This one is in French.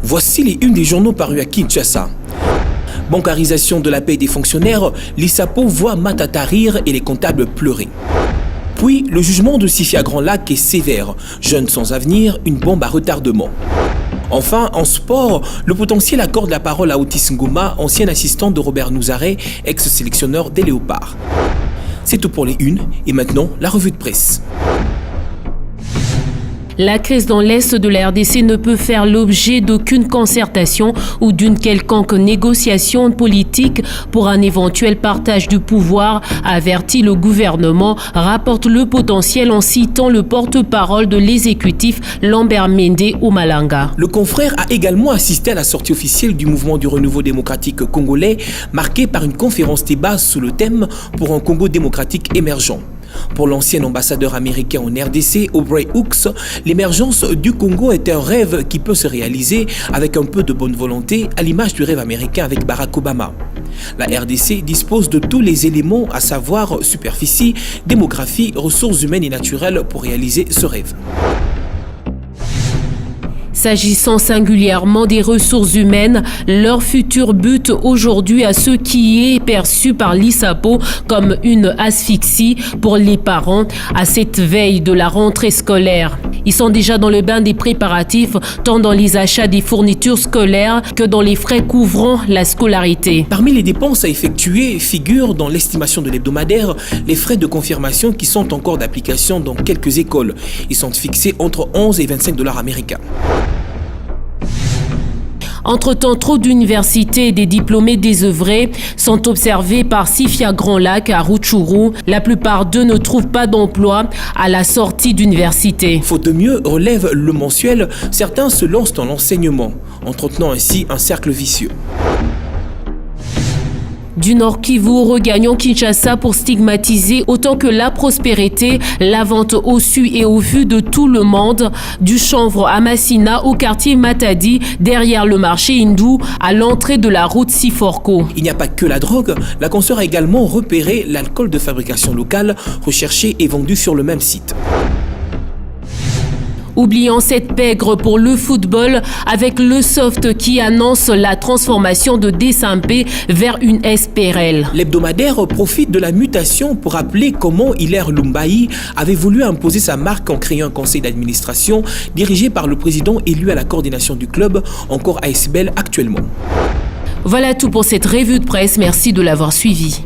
Voici les unes des journaux parus à Kinshasa. Bancarisation de la paie des fonctionnaires, l'ISAPO voit Matata rire et les comptables pleurer. Puis, le jugement de Sifia Grand Lac est sévère. Jeune sans avenir, une bombe à retardement. Enfin, en sport, le potentiel accorde la parole à Otis Ngoma, ancien assistant de Robert Nouzaret, ex-sélectionneur des Léopards. C'est tout pour les unes, et maintenant, la revue de presse. La crise dans l'Est de la RDC ne peut faire l'objet d'aucune concertation ou d'une quelconque négociation politique pour un éventuel partage du pouvoir, avertit le gouvernement, rapporte le potentiel en citant le porte-parole de l'exécutif Lambert Mende Omalanga. Le confrère a également assisté à la sortie officielle du mouvement du renouveau démocratique congolais, marquée par une conférence débat sous le thème « Pour un Congo démocratique émergent ». Pour l'ancien ambassadeur américain en RDC, Aubrey Hooks, l'émergence du Congo est un rêve qui peut se réaliser avec un peu de bonne volonté, à l'image du rêve américain avec Barack Obama. La RDC dispose de tous les éléments, à savoir superficie, démographie, ressources humaines et naturelles pour réaliser ce rêve. S'agissant singulièrement des ressources humaines, leur futur but aujourd'hui à ce qui est perçu par l'ISAPO comme une asphyxie pour les parents à cette veille de la rentrée scolaire. Ils sont déjà dans le bain des préparatifs, tant dans les achats des fournitures scolaires que dans les frais couvrant la scolarité. Parmi les dépenses à effectuer figurent dans l'estimation de l'hebdomadaire les frais de confirmation qui sont encore d'application dans quelques écoles. Ils sont fixés entre 11 et 25 $ américains. Entre-temps, trop d'universités et des diplômés désœuvrés sont observés par Sifia Grand Lac à Rutshuru. La plupart d'eux ne trouvent pas d'emploi à la sortie d'université. Faute de mieux, relève le mensuel, certains se lancent dans l'enseignement, entretenant ainsi un cercle vicieux. Du Nord Kivu, regagnons Kinshasa pour stigmatiser autant que la prospérité, la vente au su et au vu de tout le monde, du chanvre à Massina au quartier Matadi, derrière le marché hindou, à l'entrée de la route Siforko. Il n'y a pas que la drogue, la consoeur a également repéré l'alcool de fabrication locale, recherché et vendu sur le même site. Oublions cette pègre pour le football avec le soft qui annonce la transformation de Desampé vers une SPRL. L'hebdomadaire profite de la mutation pour rappeler comment Hilaire Lumbayi avait voulu imposer sa marque en créant un conseil d'administration dirigé par le président élu à la coordination du club, encore ASBL actuellement. Voilà tout pour cette revue de presse, merci de l'avoir suivi.